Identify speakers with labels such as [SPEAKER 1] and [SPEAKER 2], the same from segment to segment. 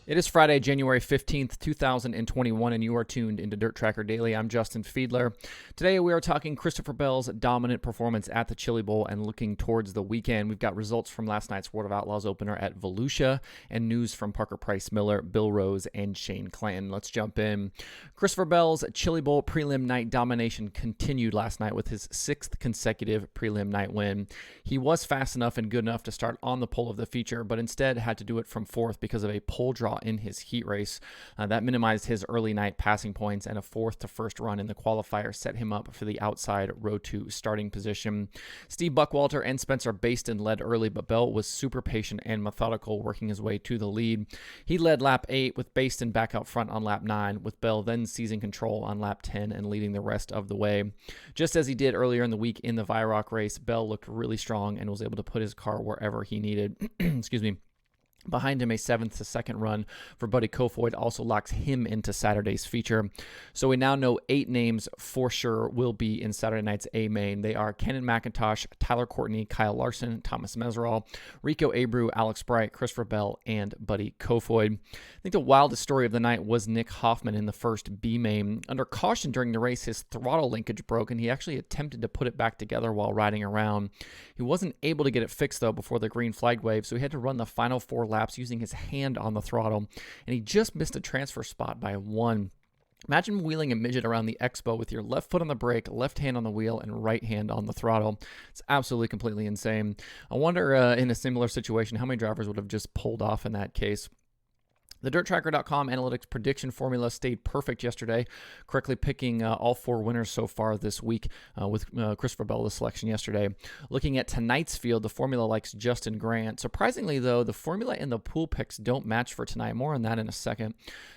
[SPEAKER 1] It is Friday, January 15th, 2021, and you are tuned into Dirt Tracker Daily. I'm Justin Fiedler. Today we are talking Christopher Bell's dominant performance at the Chili Bowl and looking towards the weekend. We've got results from last night's World of Outlaws opener at Volusia and news from Parker Price Miller, Bill Rose, and Shane Clanton. Let's jump in. Christopher Bell's Chili Bowl prelim night domination continued last night with his sixth consecutive prelim night win. He was fast enough and good enough to start on the pole of the feature, but instead had to do it from fourth because of a pole draw in his heat race. That minimized his early night passing points, and a fourth to first run in the qualifier set him up for the outside row 2 starting position. Steve Buckwalter and Spencer Baston led early, but Bell was super patient and methodical, working his way to the lead. He led lap 8 with Baston back out front on lap 9, with Bell then seizing control on lap 10 and leading the rest of the way. Just as he did earlier in the week in the Viroc race, Bell looked really strong and was able to put his car wherever he needed. Excuse me. Behind him, a 7th to 2nd run for Buddy Kofoid also locks him into Saturday's feature. So we now know 8 names for sure will be in Saturday night's A main. They are Kenan McIntosh, Tyler Courtney, Kyle Larson, Thomas Mesereau, Rico Abreu, Alex Bright, Christopher Bell, and Buddy Kofoid. I think the wildest story of the night was Nick Hoffman in the first B main. Under caution during the race, his throttle linkage broke, and he actually attempted to put it back together while riding around. He wasn't able to get it fixed, though, before the green flag wave, so he had to run the final 4 laps using his hand on the throttle, and he just missed a transfer spot by 1. Imagine wheeling a midget around the expo with your left foot on the brake, left hand on the wheel, and right hand on the throttle. It's absolutely completely insane. I wonder, in a similar situation, how many drivers would have just pulled off in that case. The DIRTRACKR.com analytics prediction formula stayed perfect yesterday, correctly picking all 4 winners so far this week with Christopher Bell, the selection yesterday. Looking at tonight's field, the formula likes Justin Grant. Surprisingly, though, the formula and the pool picks don't match for tonight. More on that in a second.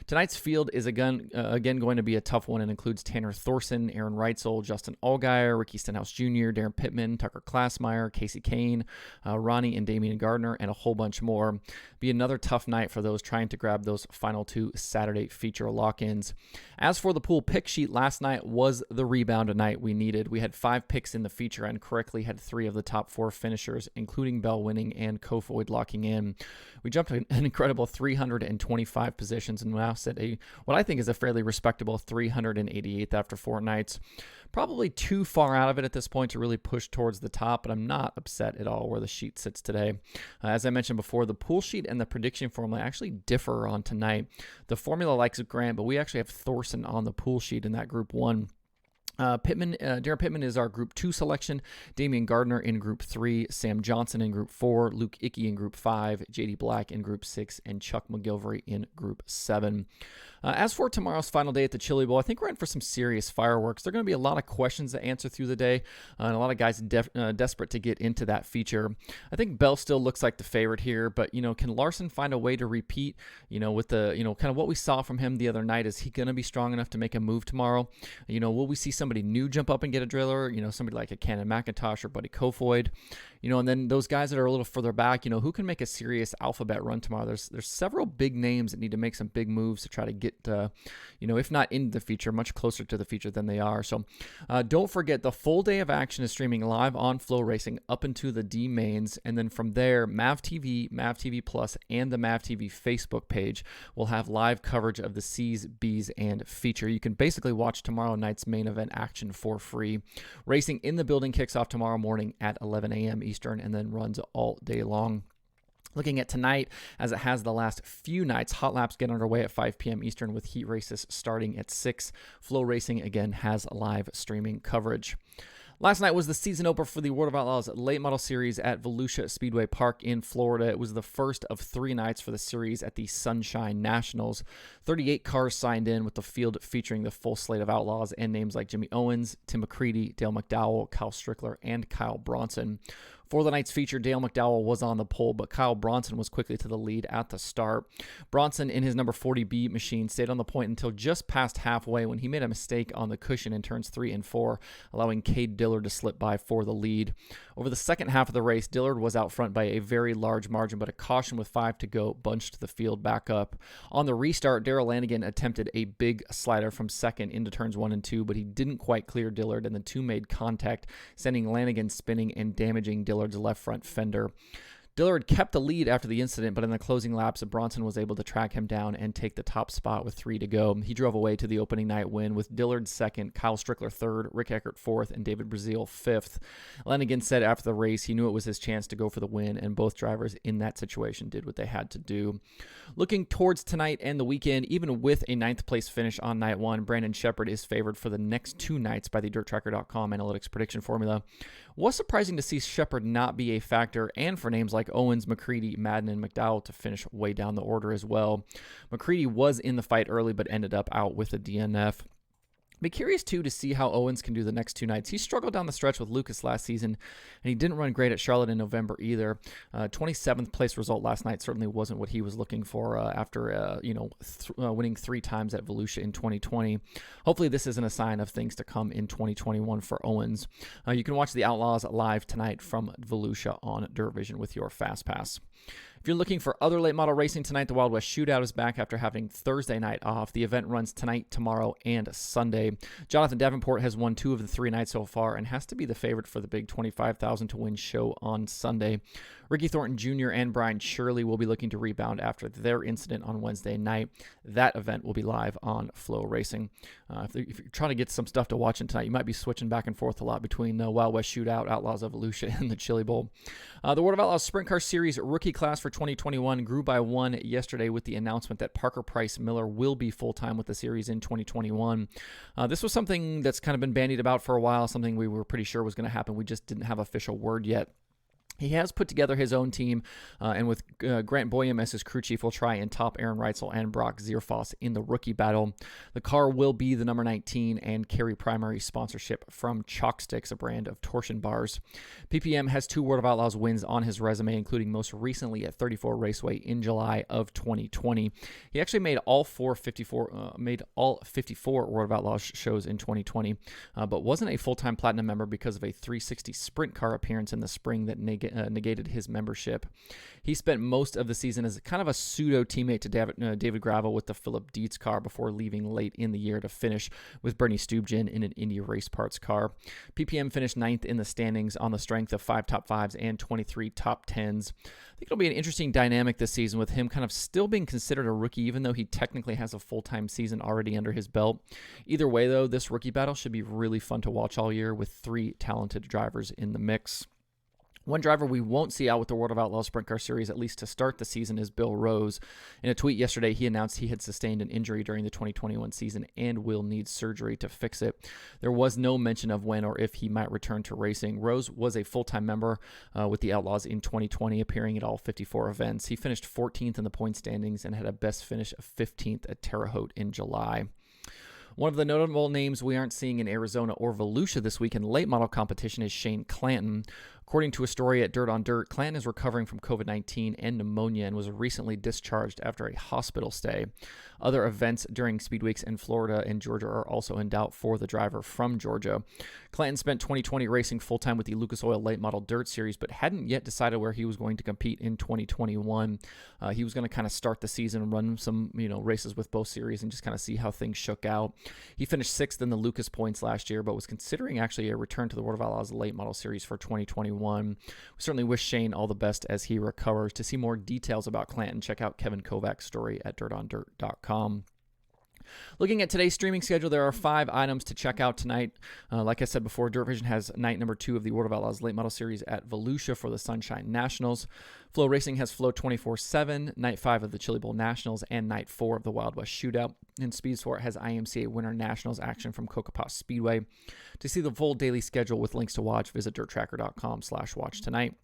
[SPEAKER 1] Tonight's field is again going to be a tough one and includes Tanner Thorson, Aaron Reitzel, Justin Allgaier, Ricky Stenhouse Jr., Darren Pittman, Tucker Klassmeyer, Casey Kane, Ronnie and Damian Gardner, and a whole bunch more. Be another tough night for those trying to grab those final 2 Saturday feature lock-ins. As for the pool pick sheet, last night was the rebound night we needed. We had 5 picks in the feature and correctly had 3 of the top 4 finishers, including Bell winning and Kofoid locking in. We jumped an incredible 325 positions and now set what I think is a fairly respectable 388th after 4 nights. Probably too far out of it at this point to really push towards the top, but I'm not upset at all where the sheet sits today. As I mentioned before, the pool sheet and the prediction formula actually differ on tonight. The formula likes Grant, but we actually have Thorson on the pool sheet in that group 1. Darren Pittman is our Group 2 selection, Damian Gardner in Group 3, Sam Johnson in Group 4, Luke Ickey in Group 5, JD Black in Group 6, and Chuck McGilvery in Group 7. As for tomorrow's final day at the Chili Bowl, I think we're in for some serious fireworks. There are going to be a lot of questions to answer through the day, and a lot of guys desperate to get into that feature. I think Bell still looks like the favorite here, but, can Larson find a way to repeat, with the, kind of what we saw from him the other night? Is he going to be strong enough to make a move tomorrow? Will we see somebody new jump up and get a driller? Somebody like a Kenan McIntosh or Buddy Kofoid? And then those guys that are a little further back, who can make a serious alphabet run tomorrow? There's several big names that need to make some big moves to try to get, if not into the feature, much closer to the feature than they are. So don't forget, the full day of action is streaming live on Flow Racing up into the D mains. And then from there, Mav TV Plus, and the Mav TV Facebook page will have live coverage of the C's, B's, and feature. You can basically watch tomorrow night's main event action for free. Racing in the building kicks off tomorrow morning at 11 a.m. Eastern and then runs all day long. Looking at tonight, as it has the last few nights, hot laps get underway at 5 p.m. Eastern with heat races starting at 6. Flow Racing, again, has live streaming coverage. Last night was the season opener for the World of Outlaws Late Model Series at Volusia Speedway Park in Florida. It was the first of 3 nights for the series at the Sunshine Nationals. 38 cars signed in, with the field featuring the full slate of Outlaws and names like Jimmy Owens, Tim McCready, Dale McDowell, Kyle Strickler, and Kyle Bronson. For the night's feature, Dale McDowell was on the pole, but Kyle Bronson was quickly to the lead at the start. Bronson, in his number 40B machine, stayed on the point until just past halfway when he made a mistake on the cushion in turns 3 and 4, allowing Cade Dillard to slip by for the lead. Over the second half of the race, Dillard was out front by a very large margin, but a caution with 5 to go bunched the field back up. On the restart, Darrell Lanigan attempted a big slider from second into turns 1 and 2, but he didn't quite clear Dillard, and the two made contact, sending Lanigan spinning and damaging Dillard's left front fender. Dillard kept the lead after the incident, but in the closing laps, Bronson was able to track him down and take the top spot with 3 to go. He drove away to the opening night win with Dillard second, Kyle Strickler third, Rick Eckert fourth, and David Brazil fifth. Lanigan said after the race he knew it was his chance to go for the win, and both drivers in that situation did what they had to do. Looking towards tonight and the weekend, even with a 9th place finish on night 1, Brandon Shepard is favored for the next 2 nights by the DIRTRACKR.com analytics prediction formula. Was surprising to see Shepard not be a factor, and for names like Owens, McCready, Madden, and McDowell to finish way down the order as well. McCready was in the fight early but ended up out with a DNF. Be curious, too, to see how Owens can do the next 2 nights. He struggled down the stretch with Lucas last season, and he didn't run great at Charlotte in November either. 27th place result last night certainly wasn't what he was looking for after winning 3 times at Volusia in 2020. Hopefully this isn't a sign of things to come in 2021 for Owens. You can watch the Outlaws live tonight from Volusia on Dirt Vision with your Fast Pass. If you're looking for other late model racing tonight, the Wild West Shootout is back after having Thursday night off. The event runs tonight, tomorrow, and Sunday. Jonathan Davenport has won 2 of the 3 nights so far and has to be the favorite for the big $25,000 to win show on Sunday. Ricky Thornton Jr. and Brian Shirley will be looking to rebound after their incident on Wednesday night. That event will be live on Flow Racing. If you're trying to get some stuff to watch tonight, you might be switching back and forth a lot between the Wild West Shootout, Outlaws of Volusia, and the Chili Bowl. The World of Outlaws Sprint Car Series rookie class for 2021 grew by 1 yesterday with the announcement that Parker Price Miller will be full-time with the series in 2021. This was something that's kind of been bandied about for a while, something we were pretty sure was going to happen. We just didn't have official word yet. He has put together his own team, and with Grant Boyum as his crew chief, will try and top Aaron Reitzel and Brock Zierfoss in the rookie battle. The car will be the number 19 and carry primary sponsorship from Chalksticks, a brand of torsion bars. PPM has 2 World of Outlaws wins on his resume, including most recently at 34 Raceway in July of 2020. He actually made all 54 World of Outlaws shows in 2020, but wasn't a full-time platinum member because of a 360 sprint car appearance in the spring that negated his membership. He spent most of the season as kind of a pseudo teammate to David Gravel with the Philip Dietz car before leaving late in the year to finish with Bernie Stubjen in an Indy Race Parts car. PPM finished 9th in the standings on the strength of 5 top 5s and 23 top 10s. I think it'll be an interesting dynamic this season with him kind of still being considered a rookie, even though he technically has a full-time season already under his belt. Either way, though, this rookie battle should be really fun to watch all year with 3 talented drivers in the mix. One driver we won't see out with the World of Outlaws Sprint Car Series, at least to start the season, is Bill Rose. In a tweet yesterday, he announced he had sustained an injury during the 2021 season and will need surgery to fix it. There was no mention of when or if he might return to racing. Rose was a full-time member with the Outlaws in 2020, appearing at all 54 events. He finished 14th in the point standings and had a best finish of 15th at Terre Haute in July. One of the notable names we aren't seeing in Arizona or Volusia this week in late model competition is Shane Clanton. According to a story at Dirt on Dirt, Clanton is recovering from COVID-19 and pneumonia and was recently discharged after a hospital stay. Other events during speed weeks in Florida and Georgia are also in doubt for the driver from Georgia. Clanton spent 2020 racing full-time with the Lucas Oil Late Model Dirt Series, but hadn't yet decided where he was going to compete in 2021. He was going to kind of start the season and run some races with both series and just kind of see how things shook out. He finished 6th in the Lucas points last year, but was considering actually a return to the World of Outlaws Late Model Series for 2021. We certainly wish Shane all the best as he recovers. To see more details about Clanton, check out Kevin Kovac's story at dirtondirt.com. Looking at today's streaming schedule, there are 5 items to check out tonight. Like I said before, Dirt Vision has night number 2 of the World of Outlaws Late Model Series at Volusia for the Sunshine Nationals. Flow Racing has Flow 24/7, night 5 of the Chili Bowl Nationals, and night 4 of the Wild West Shootout. And Speed Sport has IMCA Winter Nationals action from Cocopah Speedway. To see the full daily schedule with links to watch, visit dirttracker.com/watch tonight.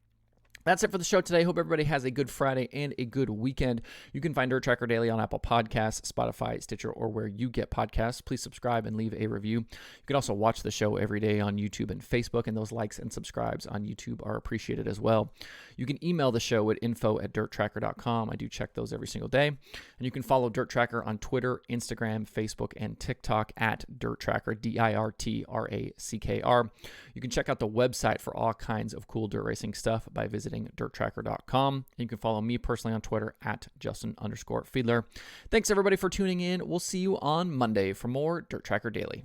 [SPEAKER 1] That's it for the show today. Hope everybody has a good Friday and a good weekend. You can find Dirt Tracker Daily on Apple Podcasts, Spotify, Stitcher, or where you get podcasts. Please subscribe and leave a review. You can also watch the show every day on YouTube and Facebook, and those likes and subscribes on YouTube are appreciated as well. You can email the show at info@dirttracker.com. I do check those every single day. And you can follow Dirt Tracker on Twitter, Instagram, Facebook, and TikTok at Dirt Tracker, DIRTRACKR. You can check out the website for all kinds of cool dirt racing stuff by visiting DIRTRACKR.com. You can follow me personally on Twitter at Justin_Fiedler. Thanks everybody for tuning in. We'll see you on Monday for more Dirt Tracker Daily.